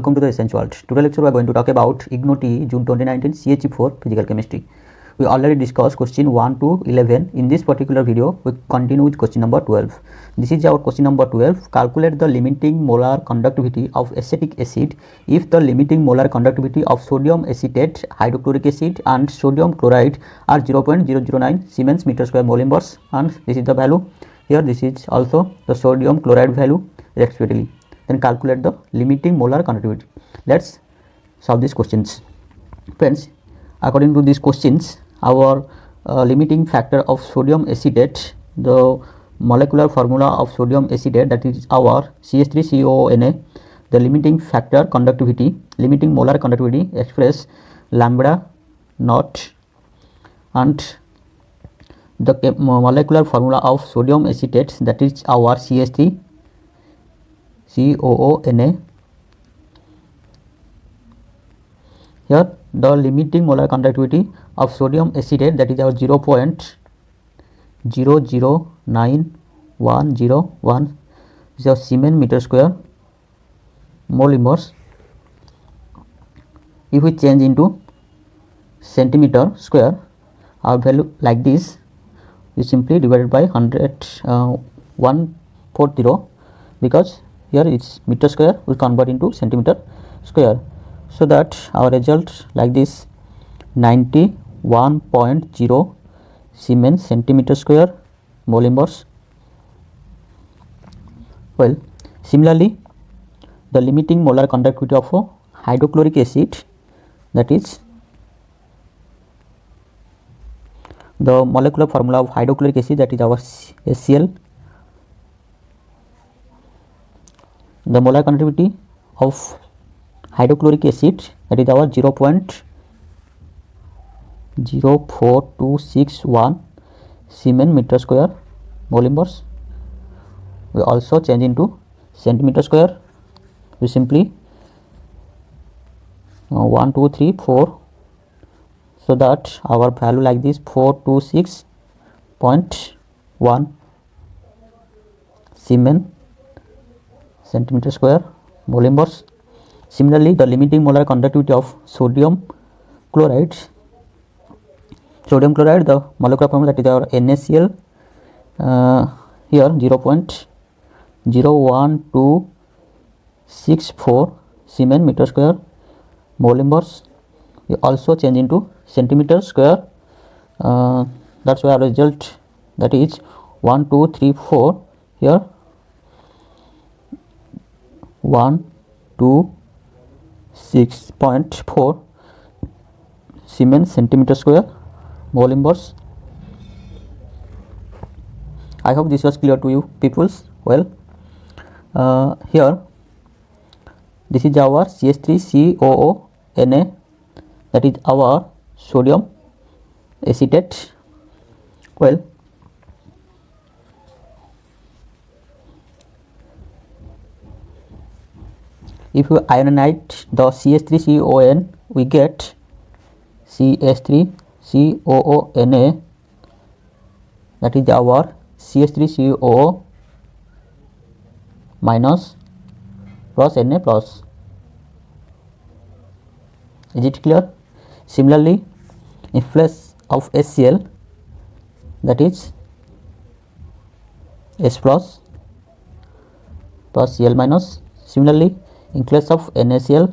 welcome to the Essence World. Today lecture we are going to talk about IGNOU-TE June 2019 CHE4 Physical Chemistry. We already discussed question 1 to 11. In this particular video, we continue with question number 12. This is our question number 12. Calculate the limiting molar conductivity of acetic acid if the limiting molar conductivity of sodium acetate, hydrochloric acid and sodium chloride are 0.009 Siemens meter square mole inverse, and this is the value. Here this is also the sodium chloride value respectively. Then calculate the limiting molar conductivity. Let's solve these questions. Friends, according to these questions, our limiting factor of sodium acetate, the molecular formula of sodium acetate, that is our CH3COONA, the limiting factor conductivity, limiting molar conductivity express lambda naught, and the molecular formula of sodium acetate, that is our CH3COONA. Here the limiting molar conductivity of sodium acetate, that is our 0.009101 is a Siemens meter square mole inverse. If we change into centimeter square, our value like this is simply divided by 140, because here it's meter square, we convert into centimeter square, so that our result like this 91.0 Siemens centimeter square mole inverse. Well, similarly, the limiting molar conductivity of a hydrochloric acid, that is the molecular formula of hydrochloric acid, that is our HCl. The molar conductivity of hydrochloric acid, that is our 0.04261 Siemens meter square mole inverse. We also change into centimeter square. We simply 1 2 3 4, so that our value like this 426.1 Siemens centimeter square mole inverse. Similarly, the limiting molar conductivity of sodium chloride, the molecular formula, that is our NaCl, here 0.01264 Siemens meter square mole inverse. We also change into centimeter square. That's why our result, that is 1 2 3 4, here 126.4 Siemens centimeter square mole inverse. I hope this was clear to you peoples. Well, here this is our CH3COONA, that is our sodium acetate. Well, if we ionize the CH3CON, we get CH3COONA, that is our CH3COO minus plus Na plus. Is it clear? Similarly, in place of HCl, that is H plus plus Cl minus. Similarly, in place of NaCl,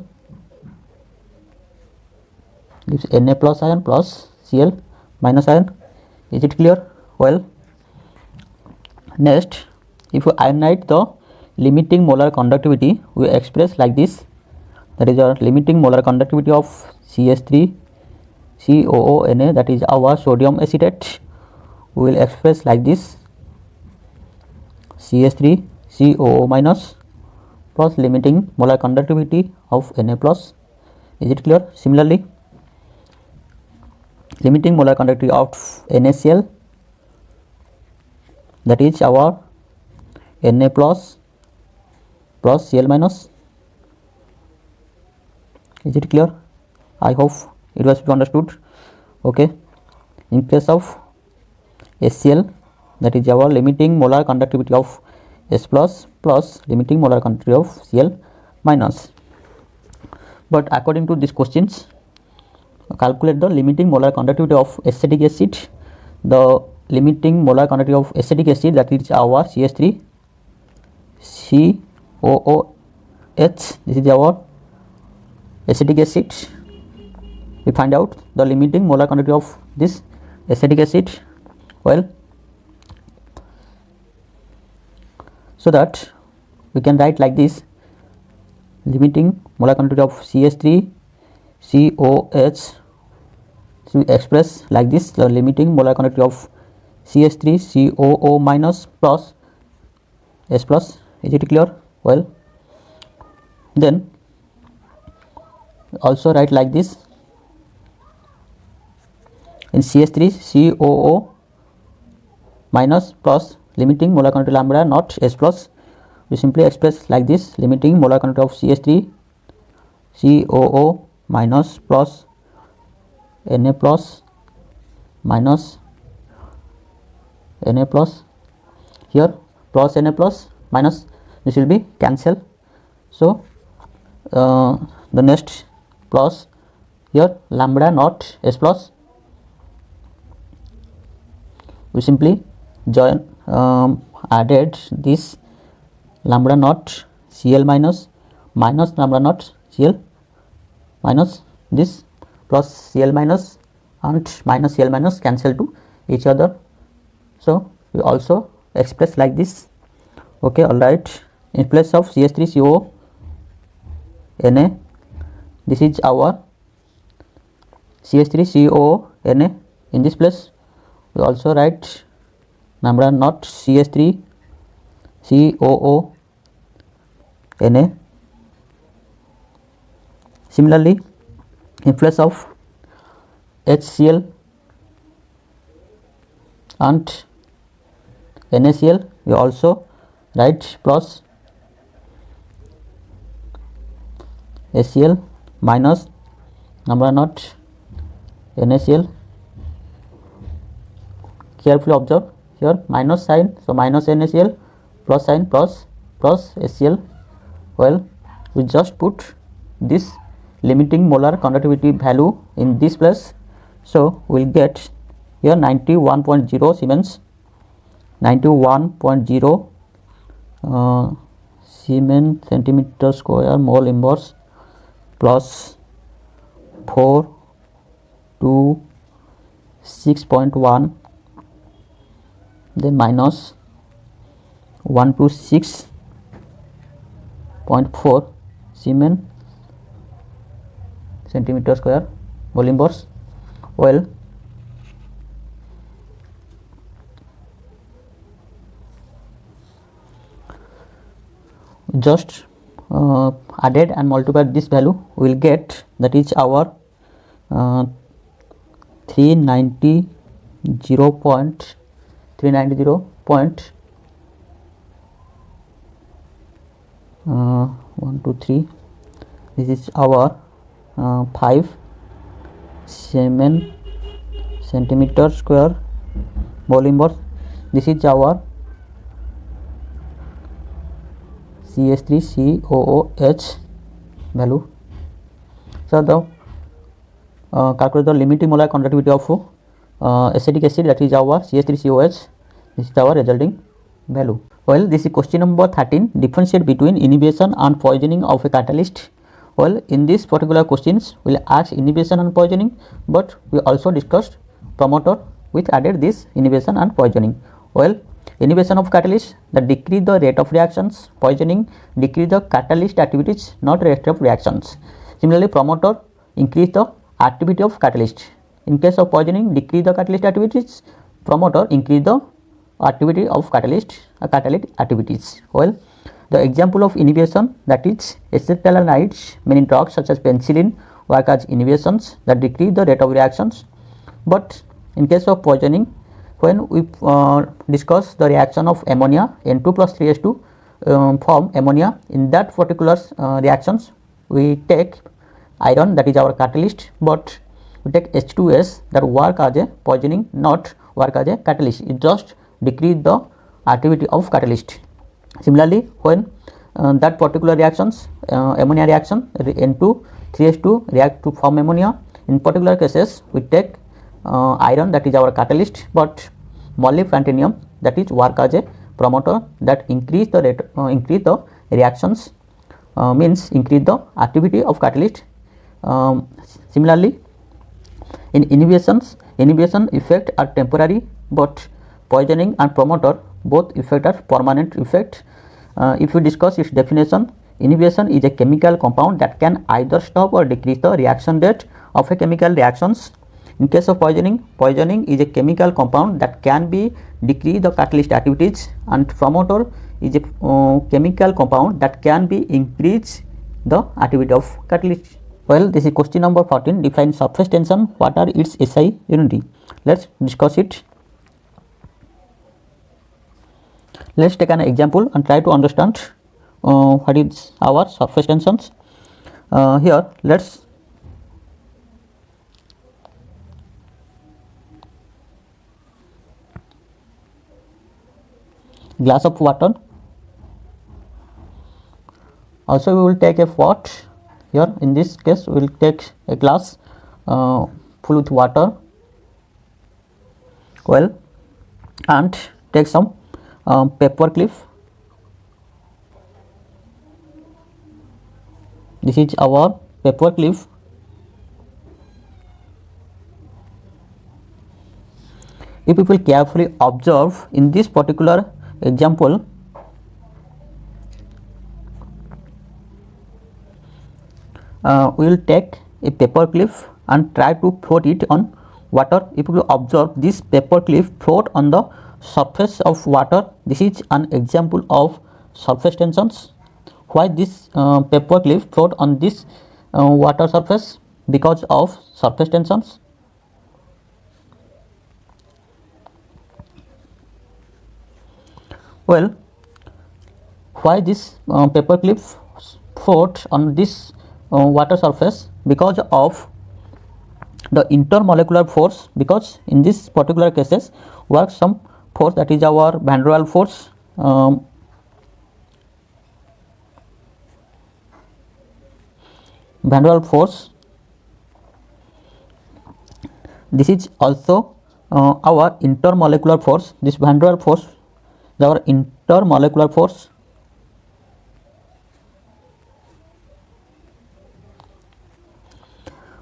gives Na plus ion plus Cl minus ion. Is it clear? Well, next, if we ionize the limiting molar conductivity, we express like this, that is our limiting molar conductivity of CH3COONA, that is our sodium acetate. We will express like this, CH3COO minus plus limiting molar conductivity of Na plus. Is it clear? Similarly, limiting molar conductivity of NaCl, that is our Na plus plus Cl minus. Is it clear? I hope it was understood. Okay, in case of HCl, that is our limiting molar conductivity of H plus plus limiting molar conductivity of Cl minus. But according to these questions, calculate the limiting molar conductivity of acetic acid. The limiting molar conductivity of acetic acid, that is our CH3 COOH. This is our acetic acid. We find out the limiting molar conductivity of this acetic acid. Well, so that we can write like this: limiting molar conductivity of CH3 COH. So we express like this: the limiting molar conductivity of CH3 COO minus plus S plus. Is it clear? Well, then also write like this: in CH3 COO minus plus limiting molar conductivity lambda not S plus. We simply express like this: limiting molar conductivity of CH3 COO minus plus Na plus minus Na plus. Here plus Na plus minus, this will be cancel. So the next plus here lambda not S plus. We simply join added this lambda not Cl minus lambda not Cl minus this plus Cl minus and minus Cl minus cancel to each other. So we also express like this. Okay, all right. In place of CH3CO Na, this is our CH3CO Na. In this place we also write lambda not CH3 COO Na. Similarly, in place of HCl and NaCl, we also write plus HCl minus lambda not NaCl. Carefully observe here minus sign, so minus NaCl, plus sign plus HCl. Well, we just put this limiting molar conductivity value in this place, so we will get here 91.0 Siemens, 91.0 Siemens centimeter square mole inverse plus 4 to 6.1, then minus 1 to 6.4 Siemens centimeter square mole inverse. Well, just added and multiplied this value, we will get, that is our 390 1 2 3. This is our 5 Siemens centimeter square mole inverse. This is our CH3COOH value. So the calculate the limiting molar conductivity of acetic acid, that is our CH3COH. This is our resulting value. Well, this is question number 13. Differentiate between inhibition and poisoning of a catalyst. Well, in this particular questions we will ask inhibition and poisoning, but we also discussed promoter which added this inhibition and poisoning. Well, inhibition of catalyst, that decrease the rate of reactions. Poisoning, decrease the catalyst activities, not rate of reactions. Similarly, promoter, increase the activity of catalyst. In case of poisoning, decrease the catalyst activities. Promoter, increase the activity of catalytic activities. Well, the example of inhibition, that is acetylenides, many drugs such as penicillin work as inhibitions that decrease the rate of reactions. But in case of poisoning, when we discuss the reaction of ammonia, N2 plus 3H2 form ammonia, in that particular reactions we take iron, that is our catalyst, but we take H2S that work as a poisoning, not work as a catalyst. It just decrease the activity of catalyst. Similarly, when that particular reactions ammonia reaction N2 3H2 react to form ammonia. In particular cases, we take iron, that is our catalyst, but molybdenum, that is work as a promoter, that increase the rate, increase the reactions, means increase the activity of catalyst. Similarly, in inhibition effect are temporary, but poisoning and promoter both effect are permanent effect. If we discuss its definition, inhibition is a chemical compound that can either stop or decrease the reaction rate of a chemical reactions. In case of poisoning is a chemical compound that can be decrease the catalyst activities, and promoter is a chemical compound that can be increase the activity of catalyst. Well, this is question number 14. Define surface tension. What are its SI unity? Let's discuss it. Let's take an example and try to understand what is our surface tensions. Here, let's glass of water. Also, we will take a pot. Here, in this case, we will take a glass full with water. Well, and take some paper clip. This is our paper clip. If people carefully observe in this particular example, we will take a paper clip and try to float it on water. If you observe, this paper clip float on the surface of water. This is an example of surface tensions. Why this paper clip float on this water surface? Because of surface tensions. Well, why this paper clip float on this water surface? Because of the intermolecular force, because in this particular cases works some force, that is our van der Waals force. Van der Waals force. This is also our intermolecular force. This van der Waals force is our intermolecular force.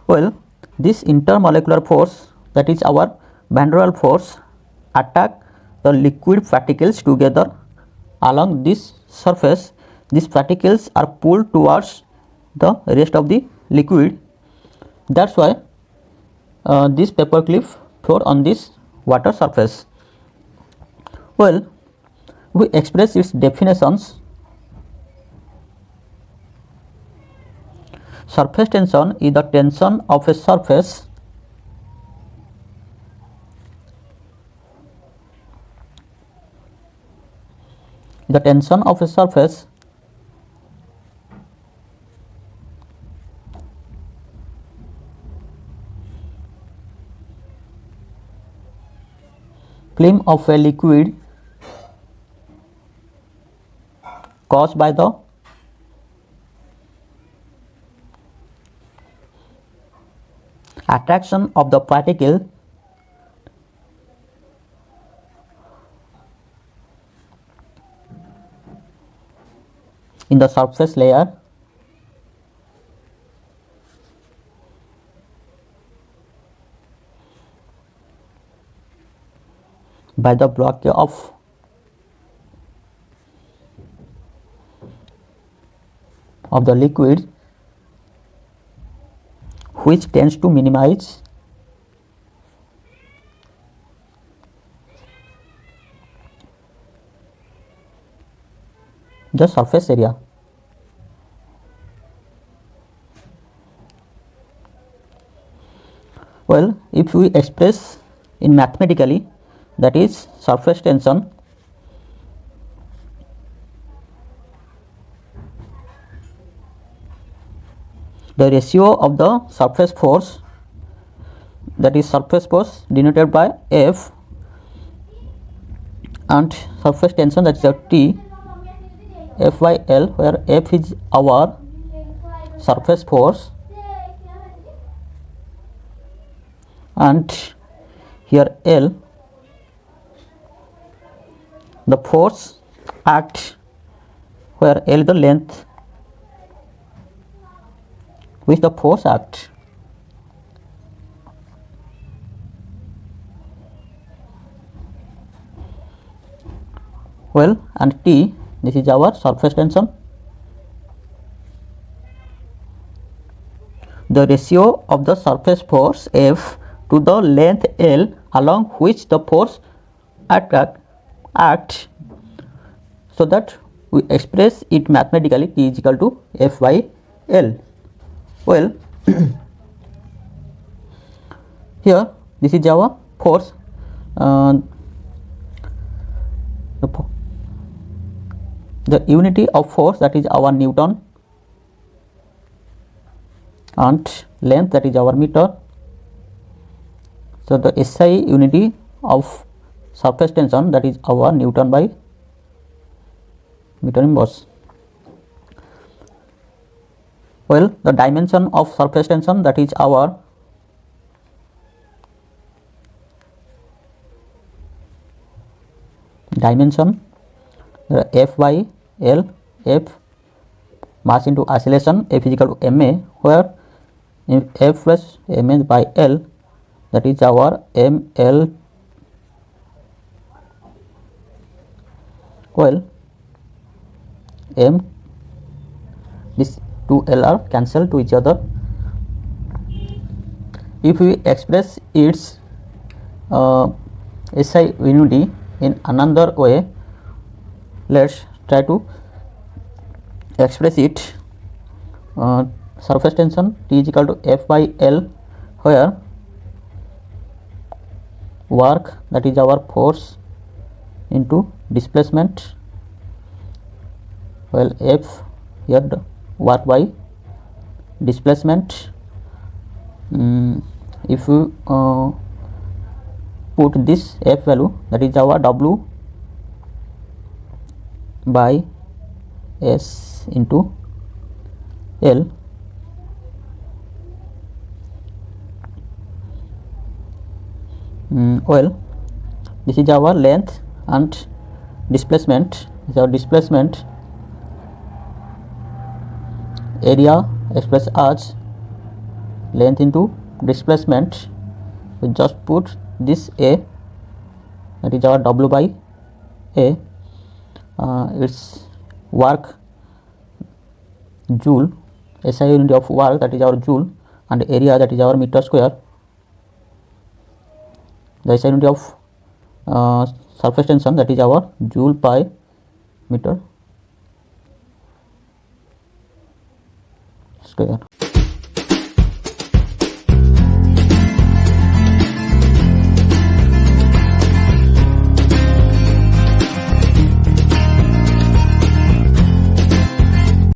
Well, this intermolecular force, that is our van der Waals force, attack the liquid particles together along this surface. These particles are pulled towards the rest of the liquid. That's why this paper clip float on this water surface. Well, we express its definitions. Surface tension is the tension of a surface film of a liquid caused by the attraction of the particle in the surface layer by the blockage of the liquid, which tends to minimize the surface area. Well, if we express in mathematically, that is surface tension the ratio of the surface force, that is surface force denoted by F, and surface tension, that is T, F by L, where F is our surface force and here L, the force act where L is the length which the force act. Well, and T, this is our surface tension. The ratio of the surface force F to the length L along which the force act, so that we express it mathematically, T is equal to F by L. Well, here this is our force, the unity of force, that is our Newton, and length, that is our meter. So the SI unity of surface tension, that is our Newton by meter inverse. Well, the dimension of surface tension, that is our dimension, F by L, F mass into acceleration, F is equal to ma, where F plus ma by L, that is our ml. Well, m, this two L are cancelled to each other. If we express its SI unity in another way, let's try to express it. Surface tension T is equal to F by L, where work, that is our force, into displacement. Well, F here the work by displacement. If we put this F value, that is our W by S into L, well, this is our length, and displacement is our displacement. Area expressed as length into displacement. We just put this A, that is our W by A. Its work, joule, SI unit of work, that is our joule, and area, that is our meter square. The SI unit of surface tension, that is our joule by meter square.